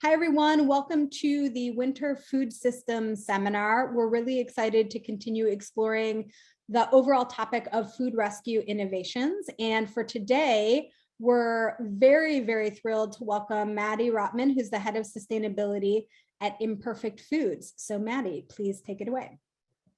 Hi, everyone. Welcome to the Winter Food Systems Seminar. We're really excited to continue exploring the overall topic of food rescue innovations. And for today, we're very, very thrilled to welcome Maddie Rotman, who's the head of sustainability at Imperfect Foods. So Maddie, please take it away.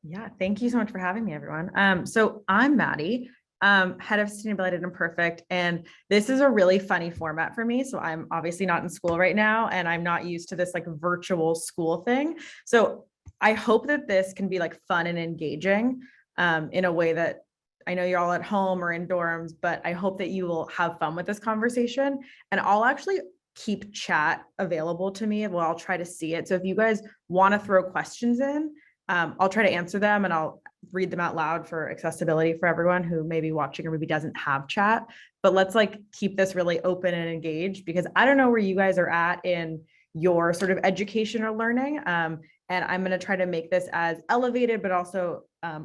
Yeah, thank you so much for having me, everyone. So I'm Maddie, head of sustainability at Imperfect, and this is a really funny format for me. So I'm obviously not in school right now, and I'm not used to this like virtual school thing. So I hope that this can be like fun and engaging in a way that I know you're all at home or in dorms, but I hope that you will have fun with this conversation. And I'll actually keep chat available to me. Well, I'll try to see it. So if you guys want to throw questions in, I'll try to answer them and I'll read them out loud for accessibility for everyone who may be watching or maybe doesn't have chat. But let's like keep this really open and engaged, because I don't know where you guys are at in your sort of education or learning. And I'm going to try to make this as elevated, but also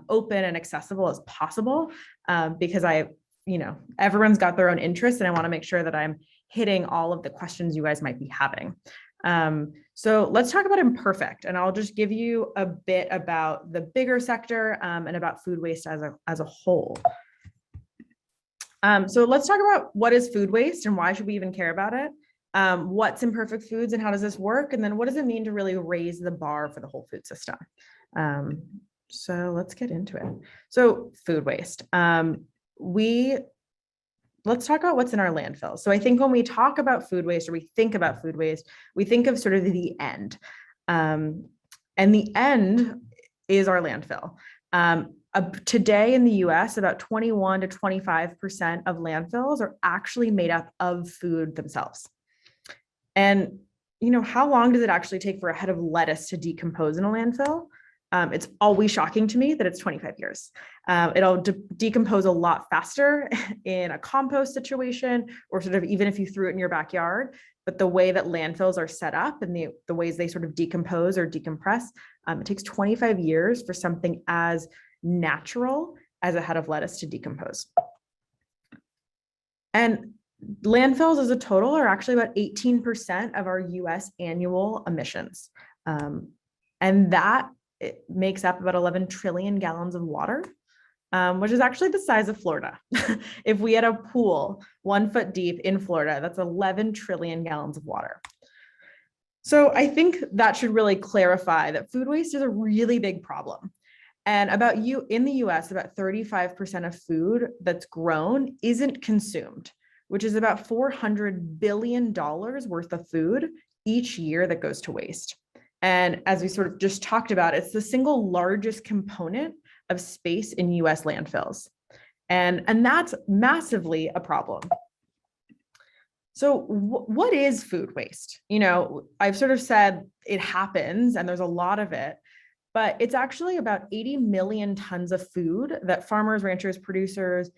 open and accessible as possible, because everyone's got their own interests and I want to make sure that I'm hitting all of the questions you guys might be having. So let's talk about Imperfect, and I'll just give you a bit about the bigger sector and about food waste as a whole. So let's talk about what is food waste and why should we even care about it? What's Imperfect Foods and how does this work? And then what does it mean to really raise the bar for the whole food system? So let's get into it. So food waste. Let's talk about what's in our landfills. So I think when we talk about food waste or we think about food waste, we think of sort of the end. And the end is our landfill. Today in the US, about 21 to 25% of landfills are actually made up of food themselves. And how long does it actually take for a head of lettuce to decompose in a landfill? It's always shocking to me that it's 25 years. It'll decompose a lot faster in a compost situation, or sort of even if you threw it in your backyard. But the way that landfills are set up and the ways they sort of decompose or decompress, it takes 25 years for something as natural as a head of lettuce to decompose. And landfills as a total are actually about 18% of our US annual emissions. And that it makes up about 11 trillion gallons of water, which is actually the size of Florida. If we had a pool 1 foot deep in Florida, that's 11 trillion gallons of water. So I think that should really clarify that food waste is a really big problem. And in the US, about 35% of food that's grown isn't consumed, which is about $400 billion worth of food each year that goes to waste. And as we sort of just talked about, it's the single largest component of space in US landfills. And that's massively a problem. So what is food waste? I've sort of said it happens and there's a lot of it, but it's actually about 80 million tons of food that farmers, ranchers, producers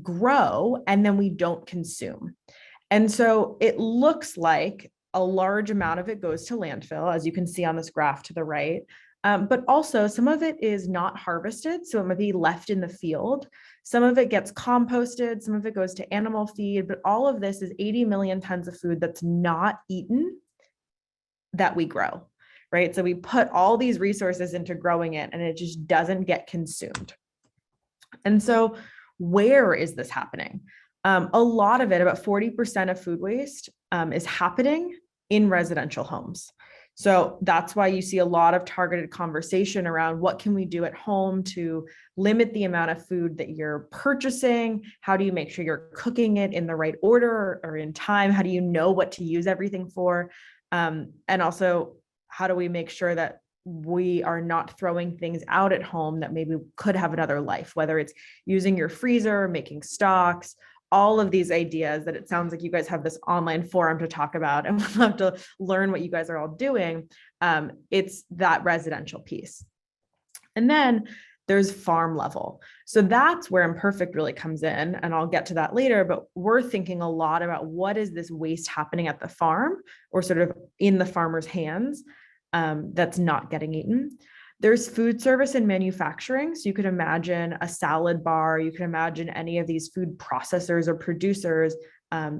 grow and then we don't consume. And so it looks like a large amount of it goes to landfill, as you can see on this graph to the right. But also some of it is not harvested, so it might be left in the field. Some of it gets composted, some of it goes to animal feed, but all of this is 80 million tons of food that's not eaten that we grow, right? So we put all these resources into growing it and it just doesn't get consumed. And so where is this happening? A lot of it, about 40% of food waste is happening in residential homes. So that's why you see a lot of targeted conversation around what can we do at home to limit the amount of food that you're purchasing? How do you make sure you're cooking it in the right order or in time? How do you know what to use everything for? And also, how do we make sure that we are not throwing things out at home that maybe could have another life, whether it's using your freezer, making stocks, all of these ideas that it sounds like you guys have this online forum to talk about and would love to learn what you guys are all doing. It's that residential piece. And then there's farm level. So that's where Imperfect really comes in. And I'll get to that later, but we're thinking a lot about what is this waste happening at the farm or sort of in the farmer's hands that's not getting eaten. There's food service and manufacturing. So you could imagine a salad bar, you can imagine any of these food processors or producers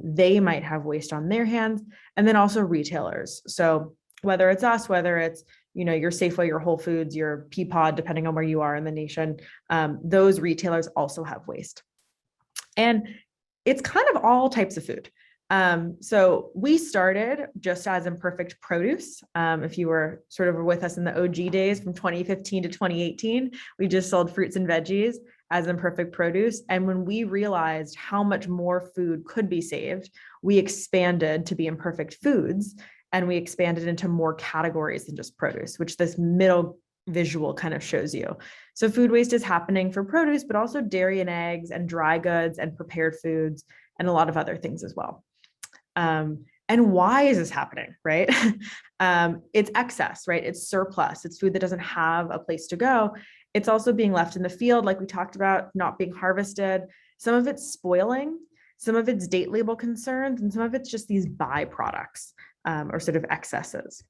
they might have waste on their hands, and then also retailers. So whether it's us, whether it's, your Safeway, your Whole Foods, your Peapod, depending on where you are in the nation, those retailers also have waste. And it's kind of all types of food. So we started just as Imperfect Produce. If you were sort of with us in the OG days from 2015 to 2018, we just sold fruits and veggies as Imperfect Produce. And when we realized how much more food could be saved, we expanded to be Imperfect Foods, and we expanded into more categories than just produce, which this middle visual kind of shows you. So food waste is happening for produce, but also dairy and eggs and dry goods and prepared foods and a lot of other things as well. And why is this happening, right? It's excess, right? It's surplus. It's food that doesn't have a place to go. It's also being left in the field, like we talked about, not being harvested. Some of it's spoiling, some of it's date label concerns, and some of it's just these byproducts, or sort of excesses.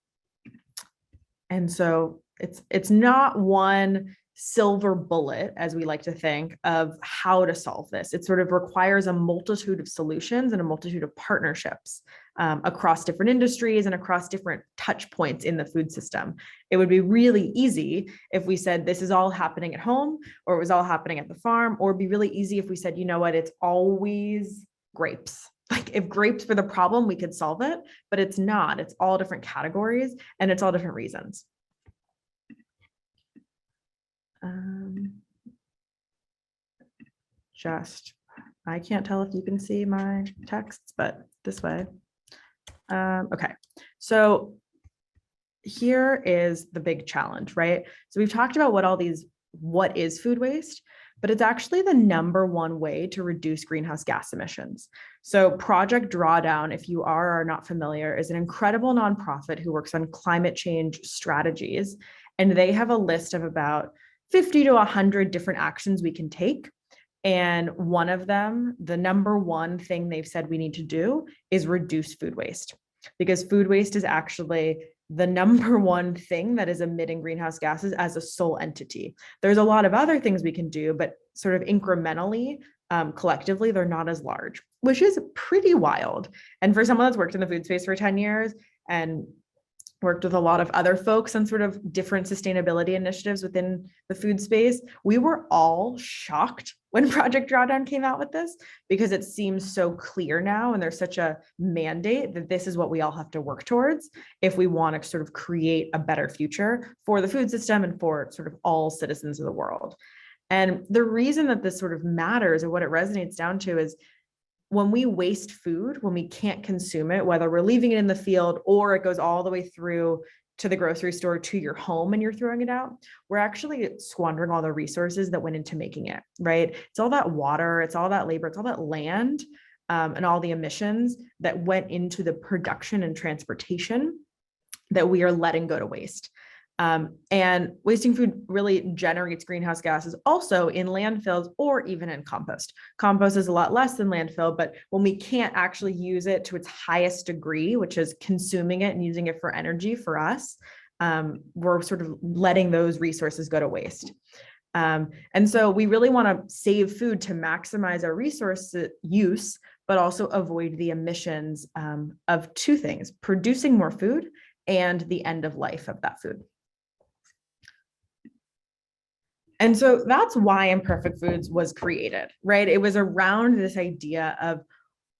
And so it's not one silver bullet, as we like to think, of how to solve this. It sort of requires a multitude of solutions and a multitude of partnerships across different industries and across different touch points in the food system. It would be really easy if we said this is all happening at home, or it was all happening at the farm, or it'd be really easy if we said, you know what, it's always grapes. Like if grapes were the problem, we could solve it, but it's not. It's all different categories and it's all different reasons. I can't tell if you can see my texts, but this way. Okay, so here is the big challenge, right? So we've talked about what is food waste, but it's actually the number one way to reduce greenhouse gas emissions. So Project Drawdown, if you are or not familiar, is an incredible nonprofit who works on climate change strategies. And they have a list of about 50 to 100 different actions we can take. And one of them, the number one thing they've said we need to do is reduce food waste, because food waste is actually the number one thing that is emitting greenhouse gases as a sole entity. There's a lot of other things we can do, but sort of incrementally, collectively, they're not as large, which is pretty wild. And for someone that's worked in the food space for 10 years and worked with a lot of other folks on sort of different sustainability initiatives within the food space, we were all shocked when Project Drawdown came out with this, because it seems so clear now, and there's such a mandate that this is what we all have to work towards if we want to sort of create a better future for the food system and for sort of all citizens of the world. And the reason that this sort of matters, or what it resonates down to, is when we waste food, when we can't consume it, whether we're leaving it in the field or it goes all the way through to the grocery store to your home and you're throwing it out, we're actually squandering all the resources that went into making it, right? It's all that water, it's all that labor, it's all that land, and all the emissions that went into the production and transportation that we are letting go to waste. And wasting food really generates greenhouse gases also in landfills or even in compost. Compost is a lot less than landfill, but when we can't actually use it to its highest degree, which is consuming it and using it for energy for us, we're sort of letting those resources go to waste. And so we really want to save food to maximize our resource use, but also avoid the emissions of two things: producing more food and the end of life of that food. And so that's why Imperfect Foods was created, right? It was around this idea of,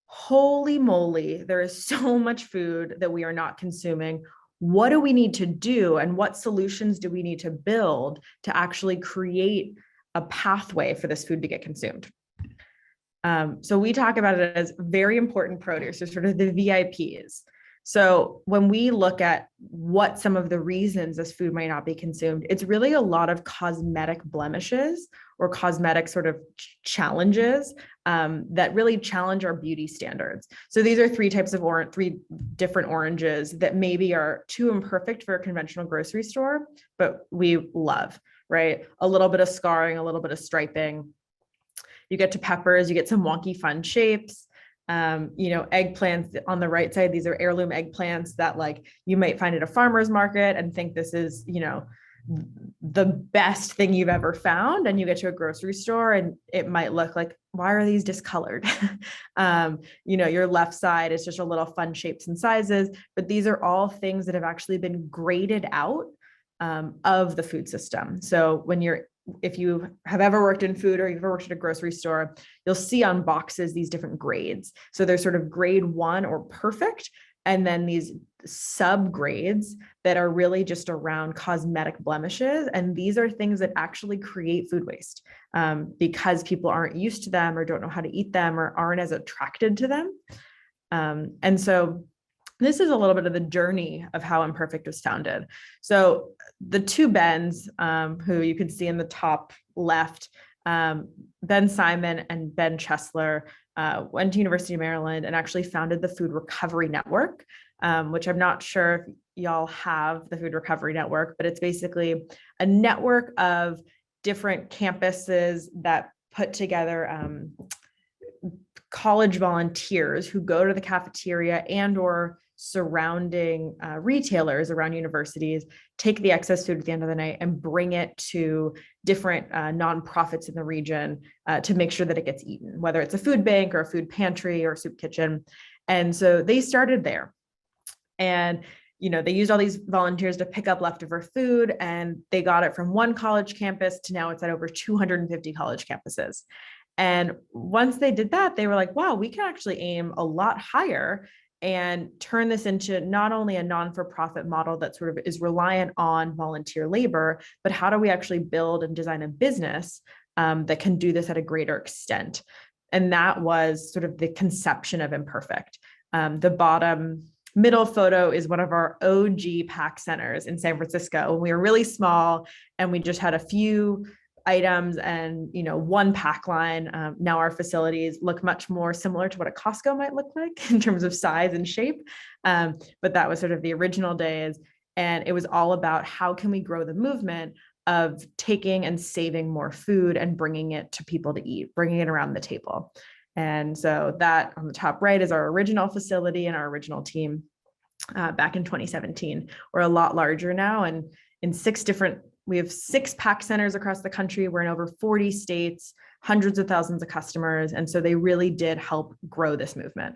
holy moly, there is so much food that we are not consuming. What do we need to do, and what solutions do we need to build to actually create a pathway for this food to get consumed? So we talk about it as very important produce, or sort of the VIPs. So when we look at what some of the reasons this food might not be consumed, it's really a lot of cosmetic blemishes or cosmetic sort of challenges that really challenge our beauty standards. So these are three different oranges that maybe are too imperfect for a conventional grocery store, but we love, right? A little bit of scarring, a little bit of striping. You get to peppers, you get some wonky fun shapes. Eggplants on the right side, these are heirloom eggplants that like you might find at a farmer's market and think this is, the best thing you've ever found, and you get to a grocery store and it might look like, why are these discolored? Your left side is just a little fun shapes and sizes, but these are all things that have actually been graded out of the food system. So if you have ever worked in food or you've ever worked at a grocery store, you'll see on boxes these different grades. So there's sort of grade 1 or perfect, and then these subgrades that are really just around cosmetic blemishes. And these are things that actually create food waste because people aren't used to them or don't know how to eat them or aren't as attracted to them. And so this is a little bit of the journey of how Imperfect was founded. So the two Bens, who you can see in the top left, Ben Simon and Ben Chesler, went to University of Maryland and actually founded the Food Recovery Network, which I'm not sure if y'all have the Food Recovery Network, but it's basically a network of different campuses that put together college volunteers who go to the cafeteria and or surrounding retailers around universities, take the excess food at the end of the night and bring it to different nonprofits in the region to make sure that it gets eaten, whether it's a food bank or a food pantry or a soup kitchen. And so they started there. And they used all these volunteers to pick up leftover food, and they got it from one college campus to now it's at over 250 college campuses. And once they did that, they were like, wow, we can actually aim a lot higher and turn this into not only a non-for-profit model that sort of is reliant on volunteer labor, but how do we actually build and design a business that can do this at a greater extent? And that was sort of the conception of Imperfect. The bottom middle photo is one of our OG pack centers in San Francisco. We were really small and we just had a few items and one pack line. Now our facilities look much more similar to what a Costco might look like in terms of size and shape. But that was sort of the original days. And it was all about how can we grow the movement of taking and saving more food and bringing it to people to eat, bringing it around the table. And so that on the top right is our original facility and our original team back in 2017. We're a lot larger now, and we have 6 pack centers across the country. We're in over 40 states, hundreds of thousands of customers. And so they really did help grow this movement.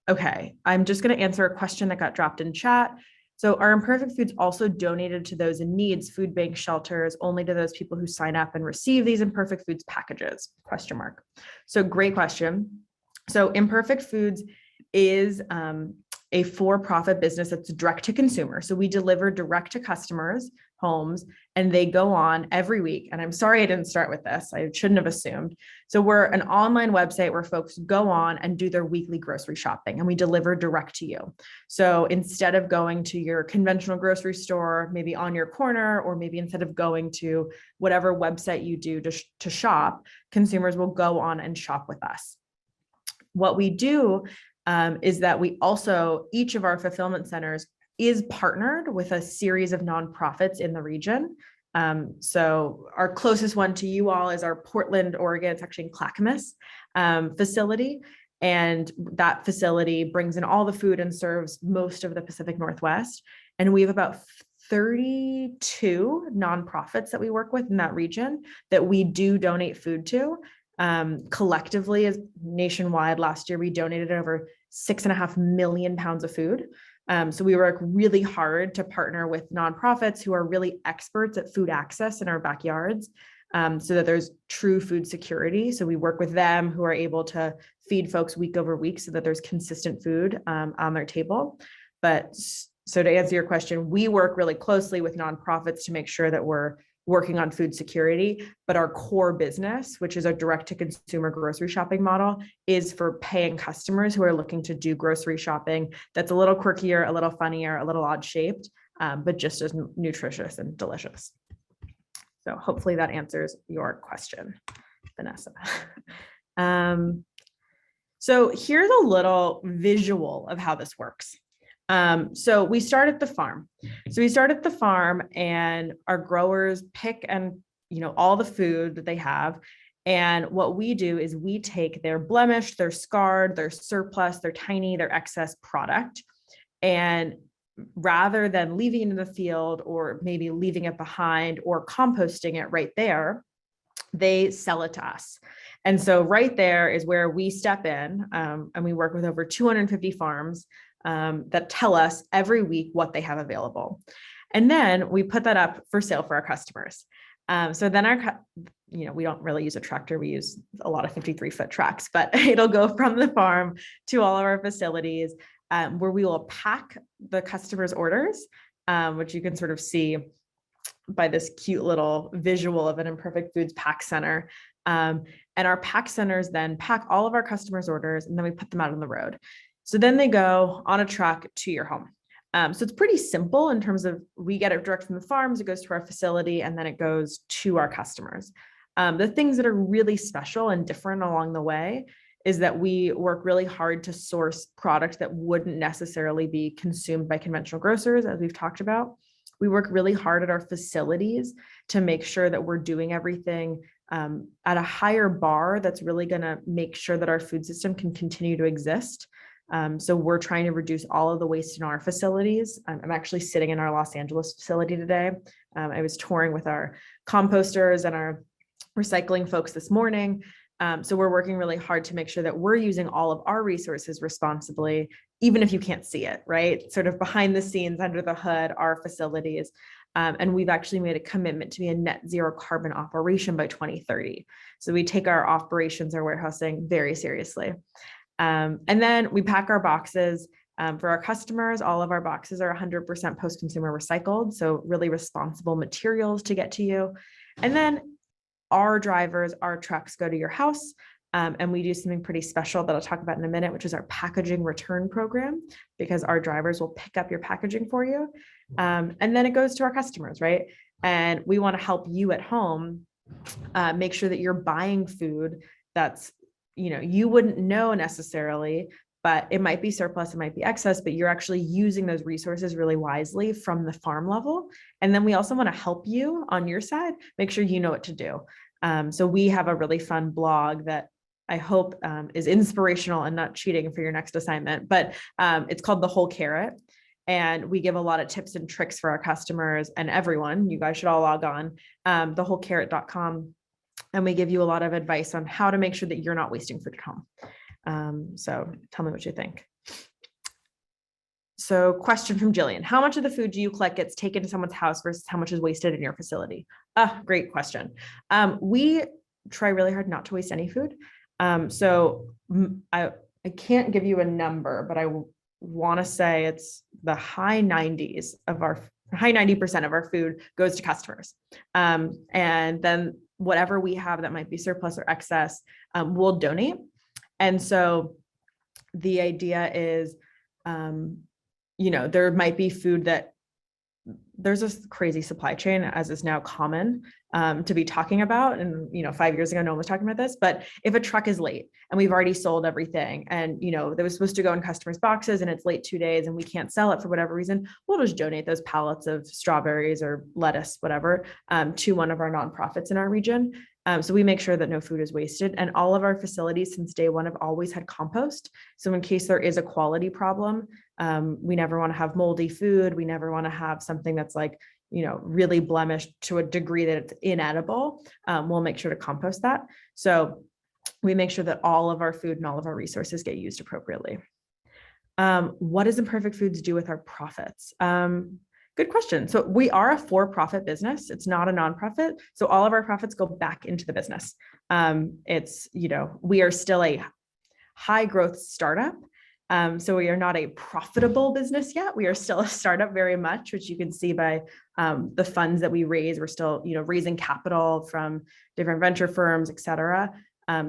Okay, I'm just going to answer a question that got dropped in chat. So are Imperfect Foods also donated to those in needs, food bank shelters, only to those people who sign up and receive these Imperfect Foods packages? ? So great question. So Imperfect Foods is a for-profit business that's direct to consumer. So we deliver direct to customers' homes, and they go on every week. And I'm sorry I didn't start with this. I shouldn't have assumed. So we're an online website where folks go on and do their weekly grocery shopping, and we deliver direct to you. So instead of going to your conventional grocery store, maybe on your corner, or maybe instead of going to whatever website you do to shop, consumers will go on and shop with us. What we do is that we also, each of our fulfillment centers is partnered with a series of nonprofits in the region. So our closest one to you all is our Portland, Oregon, it's actually in Clackamas facility. And that facility brings in all the food and serves most of the Pacific Northwest. And we have about 32 nonprofits that we work with in that region that we do donate food to. Collectively, as nationwide, last year we donated over 6.5 million pounds of food. So we work really hard to partner with nonprofits who are really experts at food access in our backyards, so that there's true food security. So we work with them who are able to feed folks week over week so that there's consistent food on their table. But so to answer your question, we work really closely with nonprofits to make sure that we're working on food security, but our core business, which is a direct to consumer grocery shopping model, is for paying customers who are looking to do grocery shopping that's a little quirkier, a little funnier, a little odd shaped, but just as nutritious and delicious. So hopefully that answers your question, Vanessa. So here's a little visual of how this works. So we start at the farm. And our growers pick and, all the food that they have. And what we do is we take their blemished, their scarred, their surplus, their tiny, their excess product, and rather than leaving it in the field or maybe leaving it behind or composting it right there, they sell it to us. And so right there is where we step in, and we work with over 250 farms that tell us every week what they have available. And then we put that up for sale for our customers. So then we don't really use a tractor. We use a lot of 53-foot trucks, but it'll go from the farm to all of our facilities, where we will pack the customer's orders, which you can sort of see by this cute little visual of an Imperfect Foods pack center. And our pack centers then pack all of our customers' orders, and then we put them out on the road. So then they go on a truck to your home. So it's pretty simple in terms of we get it direct from the farms, it goes to our facility, and then it goes to our customers. The things that are really special and different along the way is that we work really hard to source product that wouldn't necessarily be consumed by conventional grocers, as we've talked about. We work really hard at our facilities to make sure that we're doing everything at a higher bar that's really going to make sure that our food system can continue to exist. So we're trying to reduce all of the waste in our facilities. I'm actually sitting in our Los Angeles facility today. I was touring with our composters and our recycling folks this morning. So we're working really hard to make sure that we're using all of our resources responsibly, even if you can't see it, right? Sort of behind the scenes, under the hood, our facilities. And we've actually made a commitment to be a net zero carbon operation by 2030. So we take our operations, our warehousing very seriously. And then we pack our boxes for our customers. All of our boxes are 100% post-consumer recycled, so really responsible materials to get to you. And then our drivers, our trucks go to your house, and we do something pretty special that I'll talk about in a minute, which is our packaging return program, because our drivers will pick up your packaging for you. And then it goes to our customers, right? And we want to help you at home make sure that you're buying food that's, you wouldn't know necessarily, but it might be surplus, it might be excess, but you're actually using those resources really wisely from the farm level. And then we also want to help you on your side, make sure you know what to do. So we have a really fun blog that I hope is inspirational and not cheating for your next assignment, but it's called The Whole Carrot. And we give a lot of tips and tricks for our customers and everyone. You guys should all log on, thewholecarrot.com. And we give you a lot of advice on how to make sure that you're not wasting food at home. So tell me what you think. So question from Jillian: how much of the food you collect gets taken to someone's house versus how much is wasted in your facility? Great question. We try really hard not to waste any food. So I can't give you a number, but I want to say it's the high 90% of our food goes to customers. And then whatever we have that might be surplus or excess, we'll donate. And so the idea is, there might be food that there's a crazy supply chain, as is now common to be talking about. And, 5 years ago, no one was talking about this, but if a truck is late and we've already sold everything and, they was supposed to go in customers' boxes and it's late 2 days and we can't sell it for whatever reason, we'll just donate those pallets of strawberries or lettuce, whatever, to one of our nonprofits in our region. So we make sure that no food is wasted, and all of our facilities since day one have always had compost. So in case there is a quality problem, we never want to have moldy food. We never want to have something that's like, really blemished to a degree that it's inedible. We'll make sure to compost that. So we make sure that all of our food and all of our resources get used appropriately. What does Imperfect Foods do with our profits? Good question. So we are a for-profit business. It's not a nonprofit. So all of our profits go back into the business. We are still a high growth startup. So we are not a profitable business yet. We are still a startup very much, which you can see by the funds that we raise. We're still, raising capital from different venture firms, et cetera.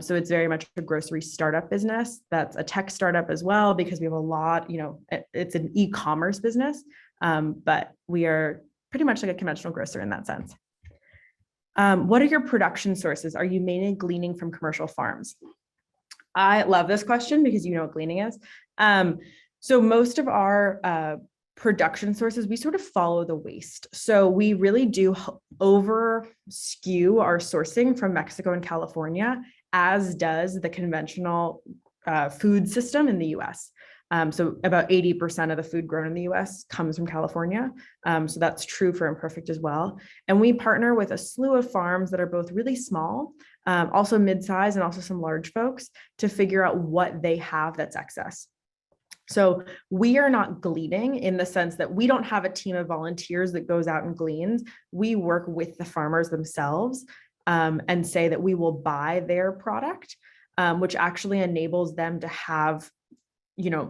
So it's very much a grocery startup business. That's a tech startup as well, because we have a lot, it's an e-commerce business, but we are pretty much like a conventional grocer in that sense. What are your production sources? Are you mainly gleaning from commercial farms? I love this question because you know what gleaning is. So most of our production sources, we sort of follow the waste. So we really do over skew our sourcing from Mexico and California, as does the conventional food system in the US. So about 80% of the food grown in the US comes from California. So that's true for Imperfect as well. And we partner with a slew of farms that are both really small, also mid-size, and also some large folks to figure out what they have that's excess. So we are not gleaning in the sense that we don't have a team of volunteers that goes out and gleans. We work with the farmers themselves and say that we will buy their product, which actually enables them to have,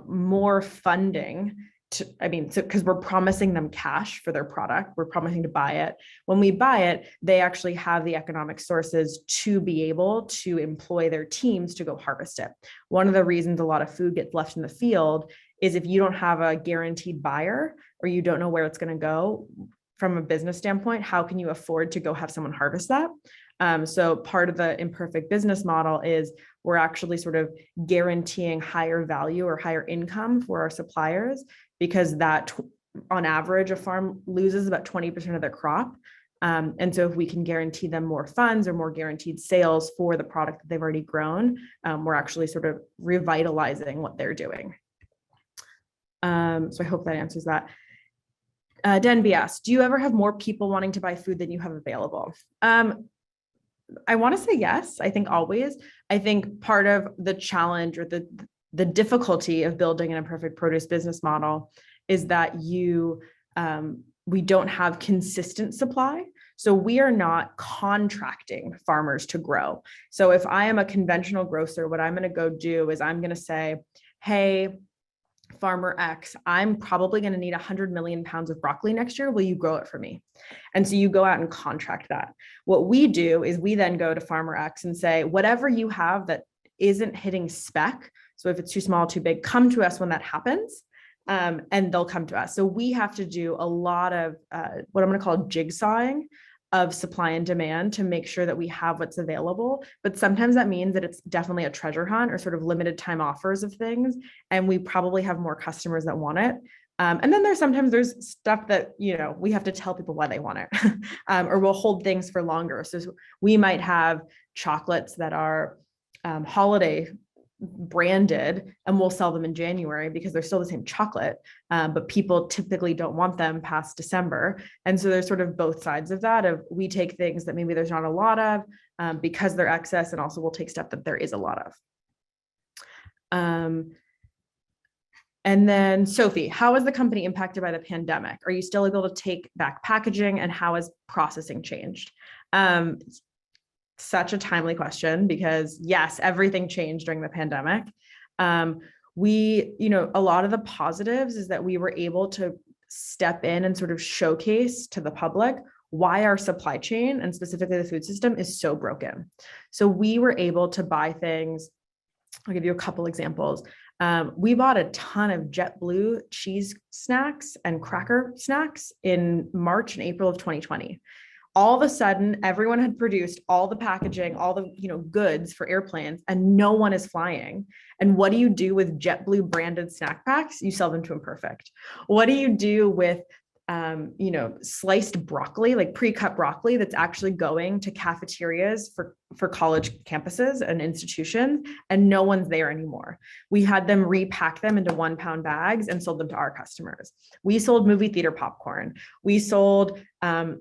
more funding because we're promising them cash for their product. We're promising to buy it. When we buy it, they actually have the economic sources to be able to employ their teams to go harvest it. One of the reasons a lot of food gets left in the field is if you don't have a guaranteed buyer or you don't know where it's going to go from a business standpoint, how can you afford to go have someone harvest that? So part of the Imperfect business model is we're actually sort of guaranteeing higher value or higher income for our suppliers, because that on average, a farm loses about 20% of their crop. And so if we can guarantee them more funds or more guaranteed sales for the product that they've already grown, we're actually sort of revitalizing what they're doing. So I hope that answers that. Denby asked, do you ever have more people wanting to buy food than you have available? I want to say yes. I think always. I think part of the challenge or the difficulty of building an Imperfect produce business model is that we don't have consistent supply. So we are not contracting farmers to grow. So if I am a conventional grocer, what I'm going to go do is I'm going to say, hey, Farmer X, I'm probably going to need 100 million pounds of broccoli next year. Will you grow it for me? And so you go out and contract that. What we do is we then go to Farmer X and say, whatever you have that isn't hitting spec, so if it's too small, too big, come to us when that happens. And they'll come to us. So we have to do a lot of what I'm going to call jigsawing of supply and demand to make sure that we have what's available. But sometimes that means that it's definitely a treasure hunt or sort of limited time offers of things. And we probably have more customers that want it. And then there's stuff that, we have to tell people why they want it or we'll hold things for longer. So we might have chocolates that are holiday branded and we'll sell them in January because they're still the same chocolate, but people typically don't want them past December. And so there's sort of both sides of that of we take things that maybe there's not a lot of because they're excess, and also we'll take stuff that there is a lot of. And then Sophie, how is the company impacted by the pandemic? Are you still able to take back packaging, and how has processing changed? Such a timely question, because yes, everything changed during the pandemic. A lot of the positives is that we were able to step in and sort of showcase to the public why our supply chain, and specifically the food system, is so broken. So we were able to buy things. I'll give you a couple examples. We bought a ton of JetBlue cheese snacks and cracker snacks in March and April of 2020. All of a sudden, everyone had produced all the packaging, all the goods for airplanes, and no one is flying. And what do you do with JetBlue branded snack packs? You sell them to Imperfect. What do you do with sliced broccoli, like pre-cut broccoli that's actually going to cafeterias for college campuses and institutions, and no one's there anymore? We had them repack them into 1 pound bags and sold them to our customers. We sold movie theater popcorn. We sold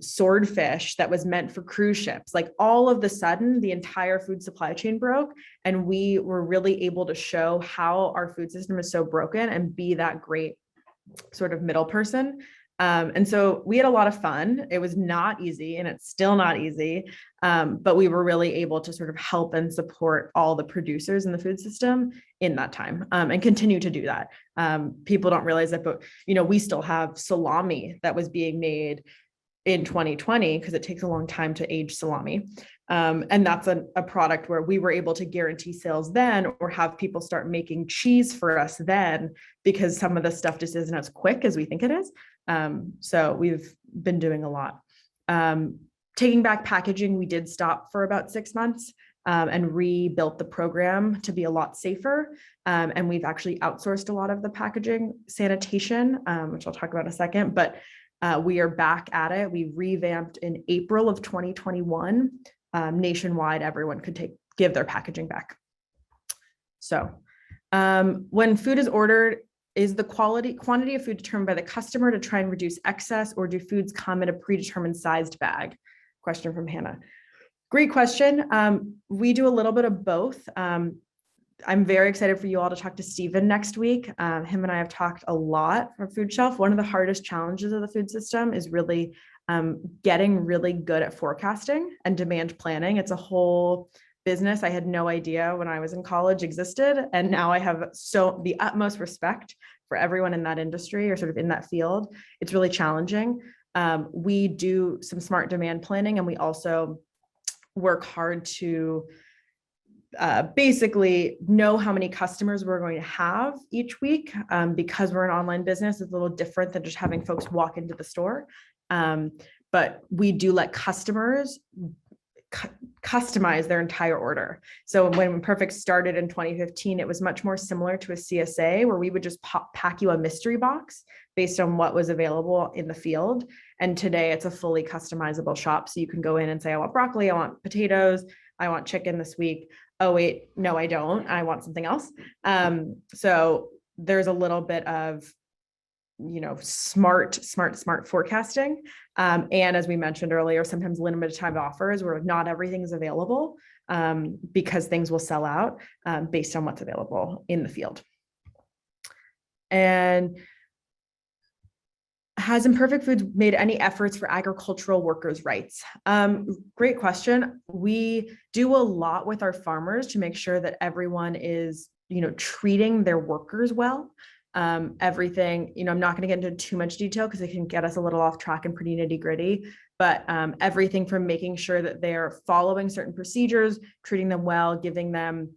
swordfish that was meant for cruise ships. Like all of the sudden, the entire food supply chain broke, and we were really able to show how our food system is so broken and be that great sort of middle person. And so we had a lot of fun. It was not easy, and it's still not easy. But we were really able to sort of help and support all the producers in the food system in that time, and continue to do that. People don't realize that, but we still have salami that was being made in 2020 because it takes a long time to age salami. And that's a product where we were able to guarantee sales then, or have people start making cheese for us then, because some of the stuff just isn't as quick as we think it is. So we've been doing a lot. Taking back packaging, we did stop for about 6 months and rebuilt the program to be a lot safer. And we've actually outsourced a lot of the packaging sanitation, which I'll talk about in a second, but we are back at it. We revamped in April of 2021. Nationwide, everyone could give their packaging back. So when food is ordered, is the quantity of food determined by the customer to try and reduce excess, or do foods come in a predetermined sized bag? Question from Hannah. Great question. We do a little bit of both. I'm very excited for you all to talk to Stephen next week. Him and I have talked a lot for Food Shelf. One of the hardest challenges of the food system is really getting really good at forecasting and demand planning. It's a whole business I had no idea when I was in college existed. And now I have the utmost respect for everyone in that industry or sort of in that field. It's really challenging. We do some smart demand planning, and we also work hard to basically know how many customers we're going to have each week. Because we're an online business, it's a little different than just having folks walk into the store. But we do let customers customize their entire order. So when Imperfect started in 2015, it was much more similar to a CSA, where we would just pack you a mystery box based on what was available in the field. And today it's a fully customizable shop. So you can go in and say, I want broccoli, I want potatoes, I want chicken this week. Oh, wait, no, I don't. I want something else. So there's a little bit of, smart forecasting. And as we mentioned earlier, sometimes limited time offers where not everything is available because things will sell out based on what's available in the field. And has Imperfect Foods made any efforts for agricultural workers' rights? Great question. We do a lot with our farmers to make sure that everyone is, treating their workers well. Everything, I'm not going to get into too much detail because it can get us a little off track and pretty nitty gritty, but everything from making sure that they're following certain procedures, treating them well, giving them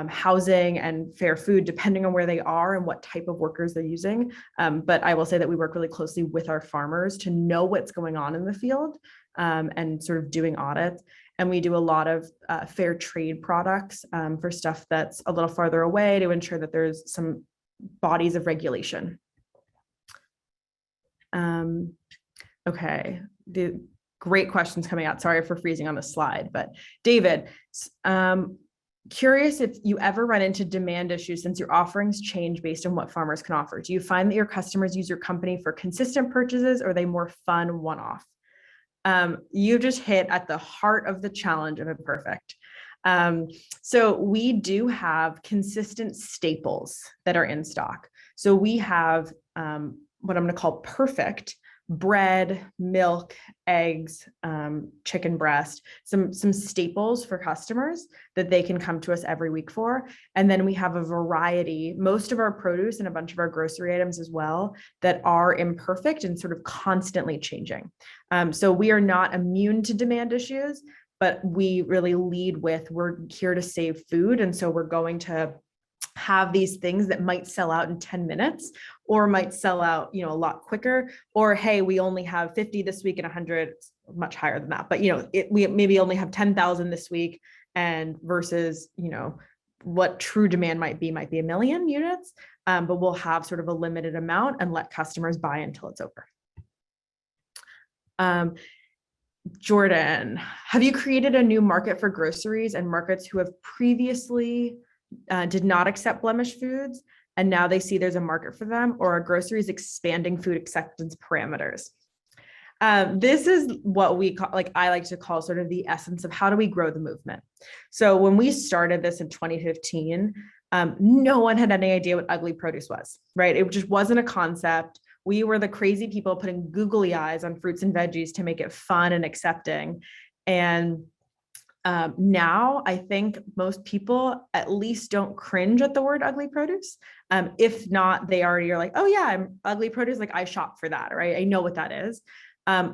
housing and fair food, depending on where they are and what type of workers they're using. But I will say that we work really closely with our farmers to know what's going on in the field and sort of doing audits. And we do a lot of fair trade products for stuff that's a little farther away to ensure that there's some bodies of regulation. Okay, the great questions coming out. Sorry for freezing on the slide, but David, curious if you ever run into demand issues since your offerings change based on what farmers can offer. Do you find that your customers use your company for consistent purchases, or are they more fun one-off? You just hit at the heart of the challenge of Imperfect. So we do have consistent staples that are in stock. So we have what I'm going to call perfect bread, milk, eggs, chicken breast, some staples for customers that they can come to us every week for. And then we have a variety, most of our produce and a bunch of our grocery items as well, that are imperfect and sort of constantly changing. So we are not immune to demand issues, but we really lead with, we're here to save food. And so we're going to have these things that might sell out in 10 minutes or might sell out, a lot quicker, or, hey, we only have 50 this week and 100, much higher than that. But, we maybe only have 10,000 this week, and versus, what true demand might be 1 million units. But we'll have sort of a limited amount and let customers buy until it's over. Jordan, have you created a new market for groceries and markets who have previously did not accept blemished foods, and now they see there's a market for them, or are groceries expanding food acceptance parameters? This is what we call, I like to call sort of the essence of how do we grow the movement. So when we started this in 2015, no one had any idea what ugly produce was, right? It just wasn't a concept. We were the crazy people putting googly eyes on fruits and veggies to make it fun and accepting. And now I think most people at least don't cringe at the word ugly produce. If not, they already are like, oh yeah, I'm ugly produce. I shop for that, right? I know what that is.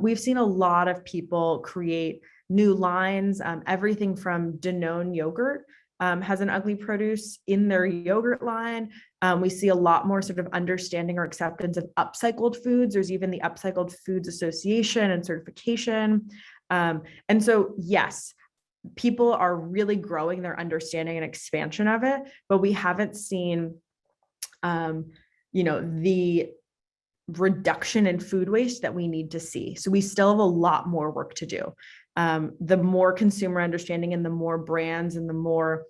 We've seen a lot of people create new lines. Everything from Danone yogurt has an ugly produce in their yogurt line. We see a lot more sort of understanding or acceptance of upcycled foods. There's even the Upcycled Foods Association and certification. And so, yes, people are really growing their understanding and expansion of it, but we haven't seen, the reduction in food waste that we need to see. So we still have a lot more work to do. The more consumer understanding and the more brands and the more,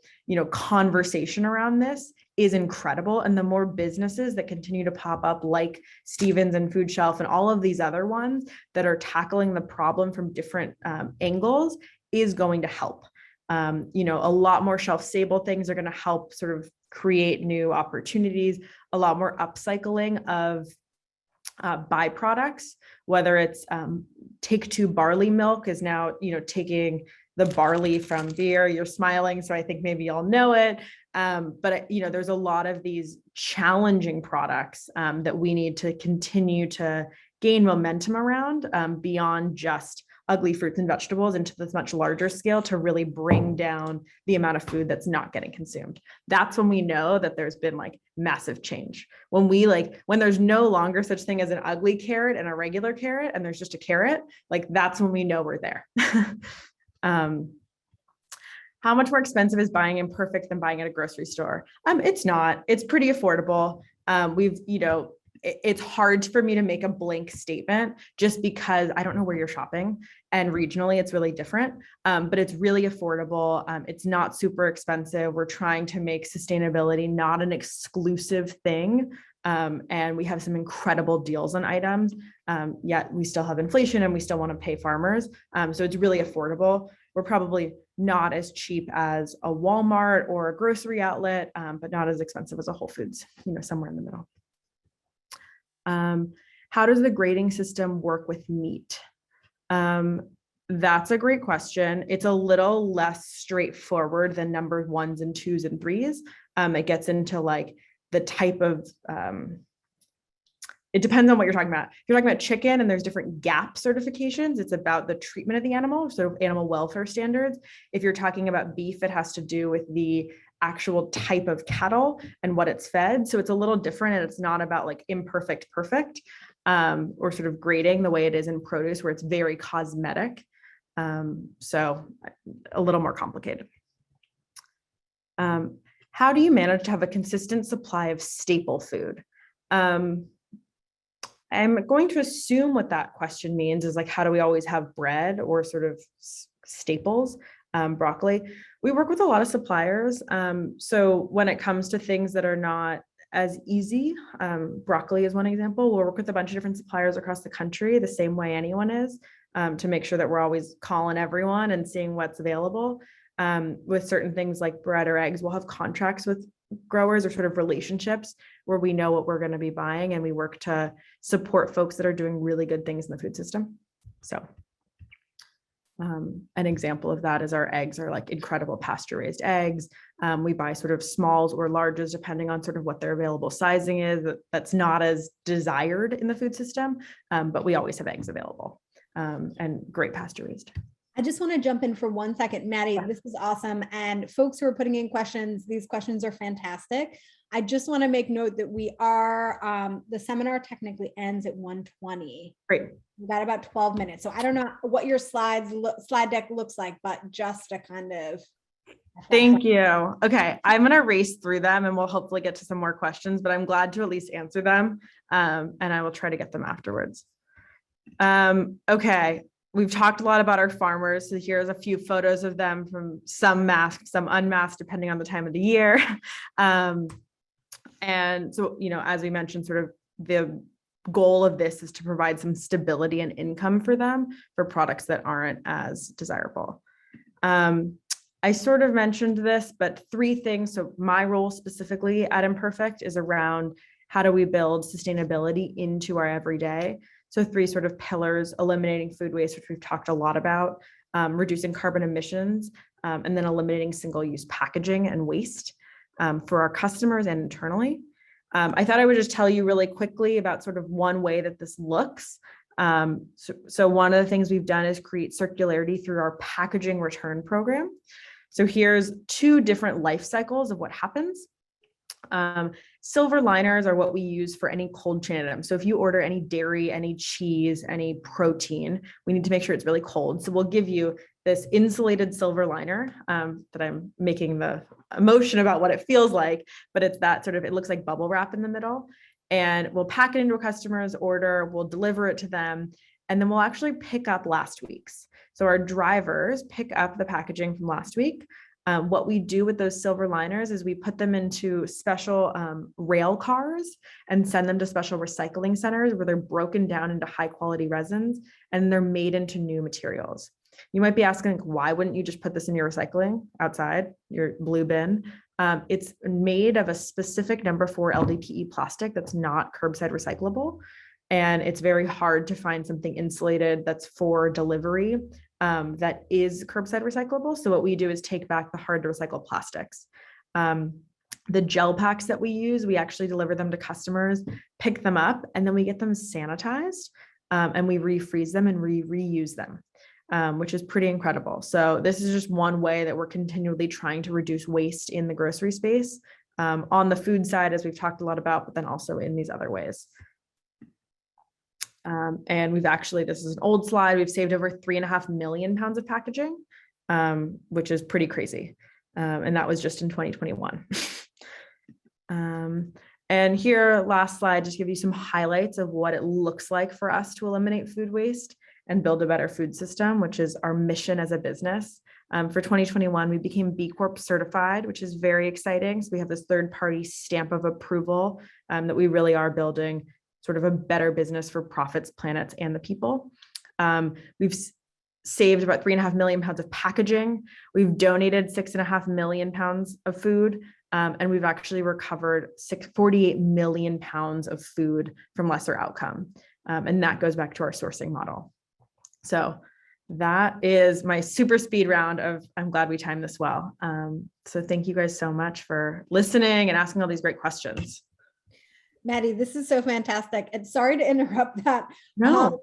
conversation around this is incredible. And the more businesses that continue to pop up, like Stevens and Food Shelf and all of these other ones that are tackling the problem from different angles, is going to help. A lot more shelf-stable things are going to help sort of create new opportunities, a lot more upcycling of byproducts, whether it's Take Two barley milk is now, taking the barley from beer. You're smiling, so I think maybe y'all know it. But there's a lot of these challenging products that we need to continue to gain momentum around beyond just ugly fruits and vegetables into this much larger scale to really bring down the amount of food that's not getting consumed. That's when we know that there's been like massive change. When there's no longer such thing as an ugly carrot and a regular carrot, and there's just a carrot, like that's when we know we're there. How much more expensive is buying Imperfect than buying at a grocery store? It's not. It's pretty affordable. It's hard for me to make a blank statement just because I don't know where you're shopping, and regionally it's really different, but it's really affordable. It's not super expensive. We're trying to make sustainability not an exclusive thing. And we have some incredible deals on items, yet we still have inflation and we still want to pay farmers. So it's really affordable. We're probably not as cheap as a Walmart or a grocery outlet, but not as expensive as a Whole Foods, somewhere in the middle. How does the grading system work with meat? That's a great question. It's a little less straightforward than numbers 1s and 2s and 3s. It gets into like the type of, it depends on what you're talking about. If you're talking about chicken and there's different GAP certifications, it's about the treatment of the animal, so animal welfare standards. If you're talking about beef, it has to do with the actual type of cattle and what it's fed. So it's a little different, and it's not about like imperfect, perfect, or sort of grading the way it is in produce, where it's very cosmetic. So a little more complicated. How do you manage to have a consistent supply of staple food? I'm going to assume what that question means is like, how do we always have bread or sort of staples? Broccoli. We work with a lot of suppliers. So when it comes to things that are not as easy, broccoli is one example. We'll work with a bunch of different suppliers across the country, the same way anyone is, to make sure that we're always calling everyone and seeing what's available. With certain things like bread or eggs, we'll have contracts with growers or sort of relationships where we know what we're going to be buying, and we work to support folks that are doing really good things in the food system. So an example of that is our eggs are like incredible pasture-raised eggs. We buy sort of smalls or larges depending on sort of what their available sizing is. That's not as desired in the food system, but we always have eggs available, and great pasture-raised. I just want to jump in for 1 second. Maddie, this is awesome. And folks who are putting in questions, these questions are fantastic. I just want to make note that we are, the seminar technically ends at 1:20. Great. We've got about 12 minutes. So I don't know what your slide deck looks like, but just a kind of. Thank you. Okay. I'm going to race through them and we'll hopefully get to some more questions, but I'm glad to at least answer them. And I will try to get them afterwards. Okay. We've talked a lot about our farmers. So here's a few photos of them, from some masked, some unmasked, depending on the time of the year. And so, as we mentioned, sort of the goal of this is to provide some stability and income for them for products that aren't as desirable. I sort of mentioned this, but 3 things. So my role specifically at Imperfect is around how do we build sustainability into our everyday. So 3 sort of pillars: eliminating food waste, which we've talked a lot about, reducing carbon emissions, and then eliminating single-use packaging and waste for our customers and internally. I thought I would just tell you really quickly about sort of one way that this looks. So one of the things we've done is create circularity through our packaging return program. So here's 2 different life cycles of what happens. Silver liners are what we use for any cold chain item. So if you order any dairy, any cheese, any protein, we need to make sure it's really cold. So we'll give you this insulated silver liner, that I'm making the emotion about what it feels like, but it's that sort of, it looks like bubble wrap in the middle, and we'll pack it into a customer's order, we'll deliver it to them, and then we'll actually pick up last week's. So our drivers pick up the packaging from last week. What we do with those silver liners is we put them into special rail cars and send them to special recycling centers where they're broken down into high quality resins and they're made into new materials. You might be asking, like, why wouldn't you just put this in your recycling outside your blue bin? It's made of a specific number 4 LDPE plastic that's not curbside recyclable. And it's very hard to find something insulated that's for delivery that is curbside recyclable. So what we do is take back the hard to recycle plastics. The gel packs that we use, we actually deliver them to customers, pick them up, and then we get them sanitized and we refreeze them and reuse them, which is pretty incredible. So this is just one way that we're continually trying to reduce waste in the grocery space on the food side, as we've talked a lot about, but then also in these other ways. And we've actually, this is an old slide, we've saved over 3.5 million pounds of packaging, which is pretty crazy. And that was just in 2021. And here, last slide, just give you some highlights of what it looks like for us to eliminate food waste and build a better food system, which is our mission as a business. For 2021, we became B Corp certified, which is very exciting. So we have this third-party stamp of approval that we really are building sort of a better business for profits, planets, and the people. We've saved about 3.5 million pounds of packaging. We've donated 6.5 million pounds of food. And we've actually recovered 48 million pounds of food from lesser outcome. And that goes back to our sourcing model. So that is my super speed round of, I'm glad we timed this well. So thank you guys so much for listening and asking all these great questions. Maddie, this is so fantastic. And sorry to interrupt that. No.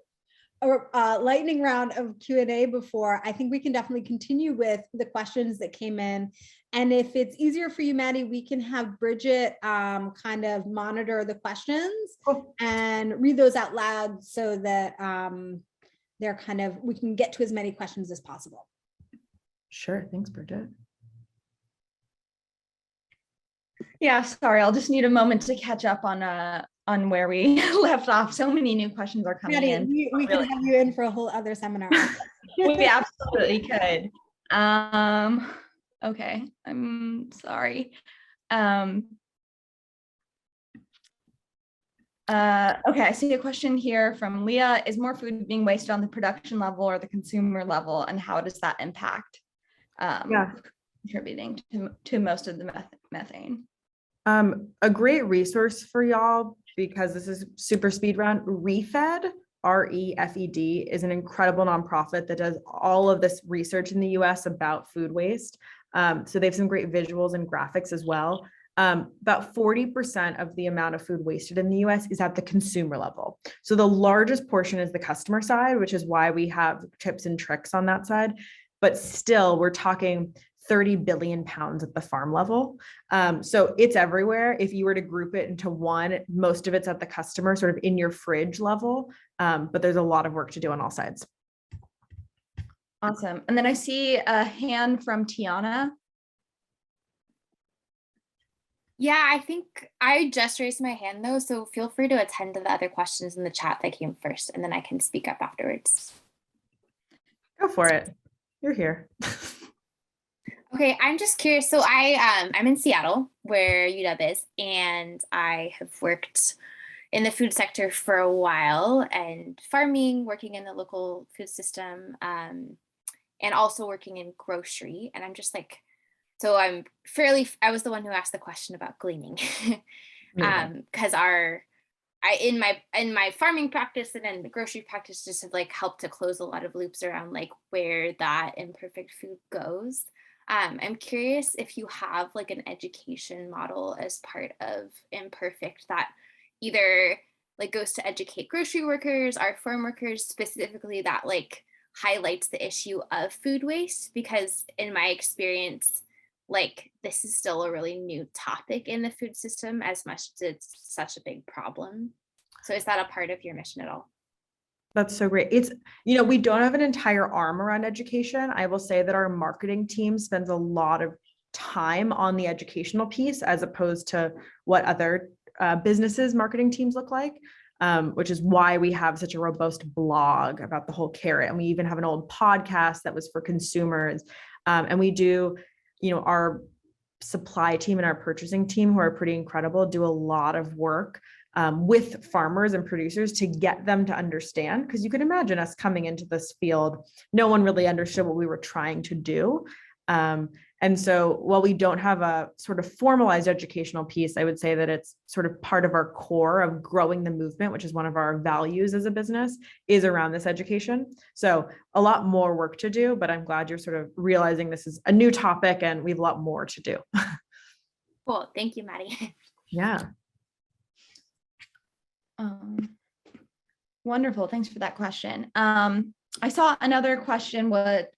Lightning round of Q&A before. I think we can definitely continue with the questions that came in. And if it's easier for you, Maddie, we can have Bridget kind of monitor the questions and read those out loud so that they're kind of, we can get to as many questions as possible. Sure. Thanks, Bridget. Yeah, sorry, I'll just need a moment to catch up on where we left off. So many new questions are coming Maddie, in. We can have you in for a whole other seminar. We absolutely could. Okay, I'm sorry. Okay, I see a question here from Leah. Is more food being wasted on the production level or the consumer level, and how does that impact contributing to most of the methane? A great resource for y'all, because this is super speed round, REFED, REFED, is an incredible nonprofit that does all of this research in the US about food waste. So they have some great visuals and graphics as well. About 40% of the amount of food wasted in the US is at the consumer level. So the largest portion is the customer side, which is why we have tips and tricks on that side. But still, we're talking 30 billion pounds at the farm level. So it's everywhere. If you were to group it into one, most of it's at the customer, sort of in your fridge level. But there's a lot of work to do on all sides. Awesome. And then I see a hand from Tiana. Yeah, I think I just raised my hand though, so feel free to attend to the other questions in the chat that came first, and then I can speak up afterwards. Go for it. You're here. Okay, I'm just curious. So I'm in Seattle, where UW is, and I have worked in the food sector for a while, and farming, working in the local food system, and also working in grocery. And I'm just like, so I was the one who asked the question about gleaning, because in my farming practice and in the grocery practice just have like helped to close a lot of loops around like where that imperfect food goes. I'm curious if you have like an education model as part of Imperfect that either like goes to educate grocery workers, our farm workers specifically, that like highlights the issue of food waste, because in my experience, like this is still a really new topic in the food system as much as it's such a big problem. So is that a part of your mission at all? That's so great. It's, we don't have an entire arm around education. I will say that our marketing team spends a lot of time on the educational piece as opposed to what other businesses marketing teams look like, which is why we have such a robust blog about the whole carrot. And we even have an old podcast that was for consumers. And we do our supply team and our purchasing team, who are pretty incredible, do a lot of work with farmers and producers to get them to understand, because you can imagine us coming into this field, no one really understood what we were trying to do. And so while we don't have a sort of formalized educational piece, I would say that it's sort of part of our core of growing the movement, which is one of our values as a business, is around this education. So a lot more work to do, but I'm glad you're sort of realizing this is a new topic and we have a lot more to do. Cool. Thank you, Maddie. Yeah. Wonderful. Thanks for that question. I saw another question,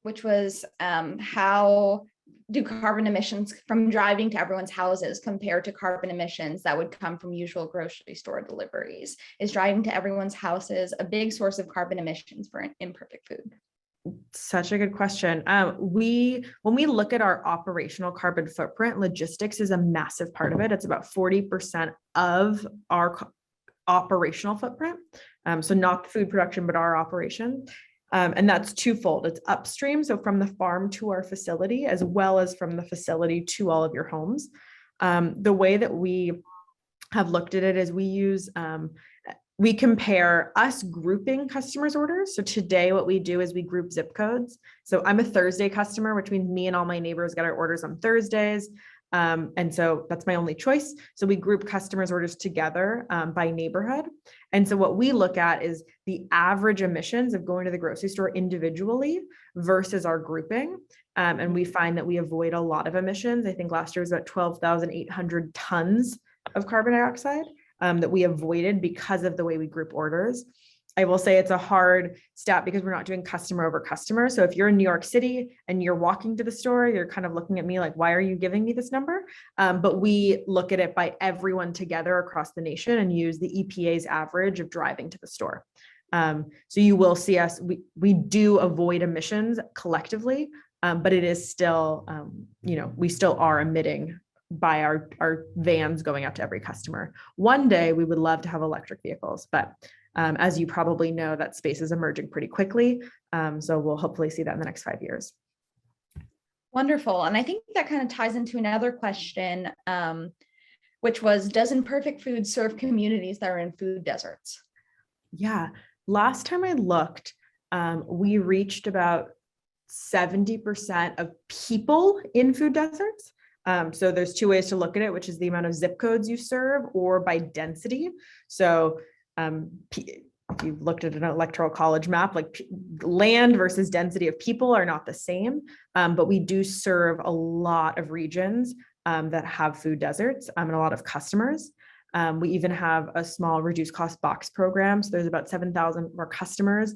which was how do carbon emissions from driving to everyone's houses compare to carbon emissions that would come from usual grocery store deliveries? Is driving to everyone's houses a big source of carbon emissions for Imperfect Food? Such a good question. When we look at our operational carbon footprint, logistics is a massive part of it. It's about 40% of our operational footprint. So not food production, but our operation. And that's twofold. It's upstream, so from the farm to our facility, as well as from the facility to all of your homes. The way that we have looked at it is we compare us grouping customers' orders. So today what we do is we group zip codes. So I'm a Thursday customer, which means me and all my neighbors get our orders on Thursdays. And so that's my only choice. So we group customers' orders together by neighborhood. And so what we look at is the average emissions of going to the grocery store individually versus our grouping. And we find that we avoid a lot of emissions. I think last year was about 12,800 tons of carbon dioxide that we avoided because of the way we group orders. I will say it's a hard stat because we're not doing customer over customer. So if you're in New York City and you're walking to the store, you're kind of looking at me like, why are you giving me this number? But we look at it by everyone together across the nation and use the EPA's average of driving to the store. So you will see us, we do avoid emissions collectively, but it is still, we still are emitting by our vans going out to every customer. One day we would love to have electric vehicles, but as you probably know, that space is emerging pretty quickly. So we'll hopefully see that in the next 5 years. Wonderful. And I think that kind of ties into another question, which was, does Imperfect Foods serve communities that are in food deserts? Yeah. Last time I looked, we reached about 70% of people in food deserts. So there's two ways to look at it, which is the amount of zip codes you serve or by density. So if you've looked at an electoral college map, like land versus density of people are not the same, but we do serve a lot of regions that have food deserts and a lot of customers. We even have a small reduced cost box program. So there's about 7,000 of our customers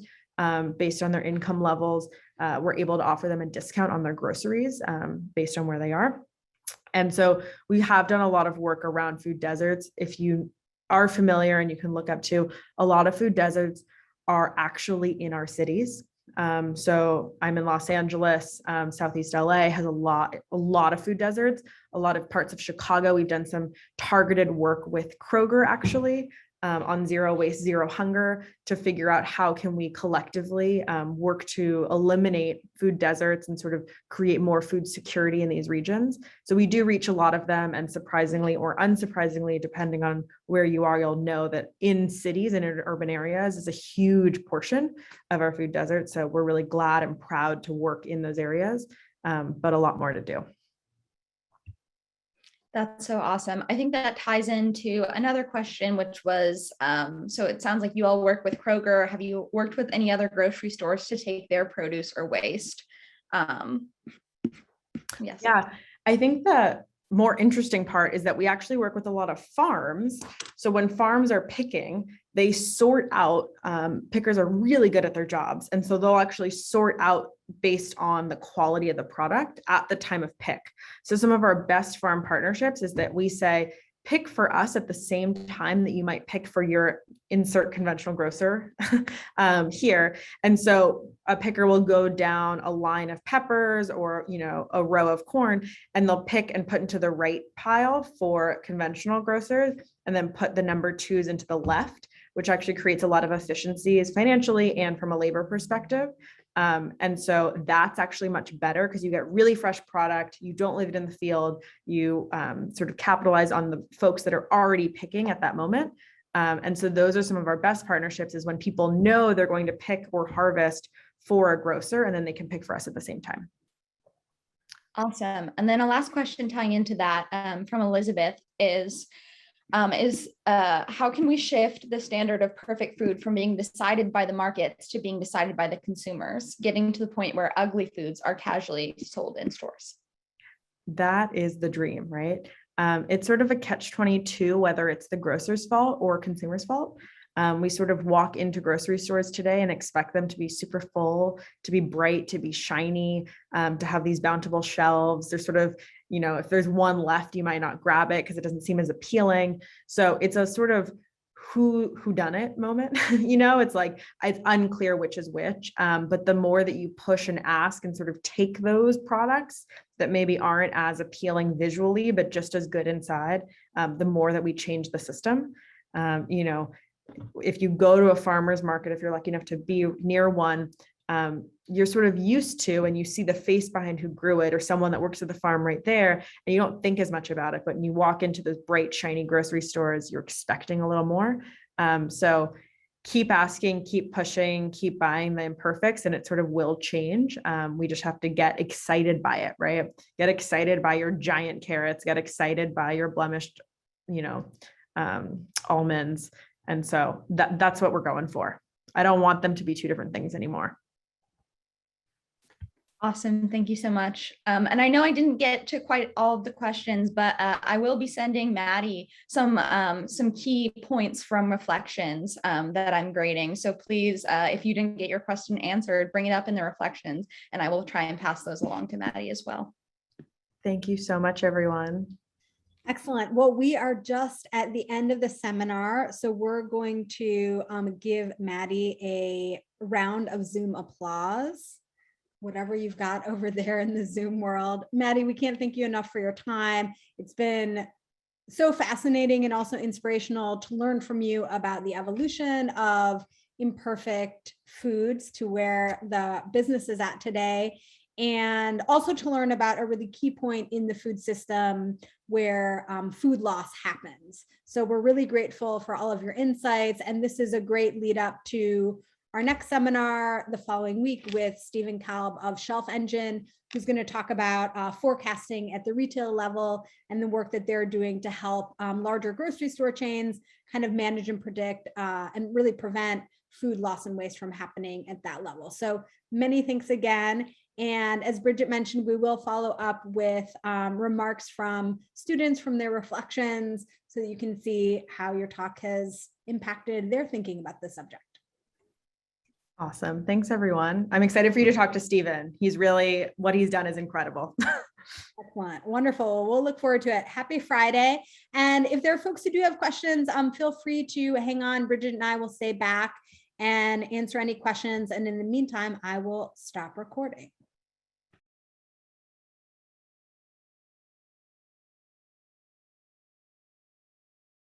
based on their income levels. We're able to offer them a discount on their groceries based on where they are. And so we have done a lot of work around food deserts. If you are familiar, and you can look up to, a lot of food deserts are actually in our cities. So I'm in Los Angeles, Southeast LA has a lot of food deserts, a lot of parts of Chicago. We've done some targeted work with Kroger actually on zero waste, zero hunger to figure out how can we collectively work to eliminate food deserts and sort of create more food security in these regions. So we do reach a lot of them, and surprisingly or unsurprisingly, depending on where you are, you'll know that in cities and in urban areas is a huge portion of our food desert. So we're really glad and proud to work in those areas, but a lot more to do. That's so awesome. I think that ties into another question, which was, so it sounds like you all work with Kroger. Have you worked with any other grocery stores to take their produce or waste? Yes. Yeah, I think the more interesting part is that we actually work with a lot of farms. So when farms are picking, they sort out, pickers are really good at their jobs. And so they'll actually sort out based on the quality of the product at the time of pick. So some of our best farm partnerships is that we say, pick for us at the same time that you might pick for your insert conventional grocer here. And so a picker will go down a line of peppers or, a row of corn, and they'll pick and put into the right pile for conventional grocers, and then put the number 2s into the left, which actually creates a lot of efficiencies financially and from a labor perspective. And so that's actually much better because you get really fresh product. You don't leave it in the field. You sort of capitalize on the folks that are already picking at that moment. And so those are some of our best partnerships, is when people know they're going to pick or harvest for a grocer, and then they can pick for us at the same time. Awesome. And then a last question tying into that from Elizabeth is how can we shift the standard of perfect food from being decided by the markets to being decided by the consumers, getting to the point where ugly foods are casually sold in stores? That is the dream, right? It's sort of a catch-22, whether it's the grocer's fault or consumer's fault. We sort of walk into grocery stores today and expect them to be super full, to be bright, to be shiny, to have these bountiful shelves. They're sort of, if there's one left, you might not grab it because it doesn't seem as appealing. So it's a sort of who done it moment. It's like, it's unclear which is which. But the more that you push and ask and sort of take those products that maybe aren't as appealing visually, but just as good inside, the more that we change the system. If you go to a farmer's market, if you're lucky enough to be near one, you're sort of used to, and you see the face behind who grew it, or someone that works at the farm right there, and you don't think as much about it. But when you walk into those bright, shiny grocery stores, you're expecting a little more. So keep asking, keep pushing, keep buying the imperfects, and it sort of will change. We just have to get excited by it, right? Get excited by your giant carrots, get excited by your blemished, almonds. And so that's what we're going for. I don't want them to be two different things anymore. Awesome. Thank you so much. And I know I didn't get to quite all of the questions, but I will be sending Maddie some key points from reflections that I'm grading. So please, if you didn't get your question answered, bring it up in the reflections, and I will try and pass those along to Maddie as well. Thank you so much, everyone. Excellent. Well, we are just at the end of the seminar, so we're going to give Maddie a round of Zoom applause, whatever you've got over there in the Zoom world. Maddie, we can't thank you enough for your time. It's been so fascinating and also inspirational to learn from you about the evolution of Imperfect Foods to where the business is at today, and also to learn about a really key point in the food system where food loss happens. So we're really grateful for all of your insights, and this is a great lead up to our next seminar the following week with Stephen Kalb of Shelf Engine, who's going to talk about forecasting at the retail level and the work that they're doing to help larger grocery store chains kind of manage and predict and really prevent food loss and waste from happening at that level. So many thanks again. And as Bridget mentioned, we will follow up with remarks from students from their reflections so that you can see how your talk has impacted their thinking about the subject. Awesome. Thanks, everyone. I'm excited for you to talk to Stephen. What he's done is incredible. Excellent. Wonderful. We'll look forward to it. Happy Friday. And if there are folks who do have questions, feel free to hang on. Bridget and I will stay back and answer any questions. And in the meantime, I will stop recording.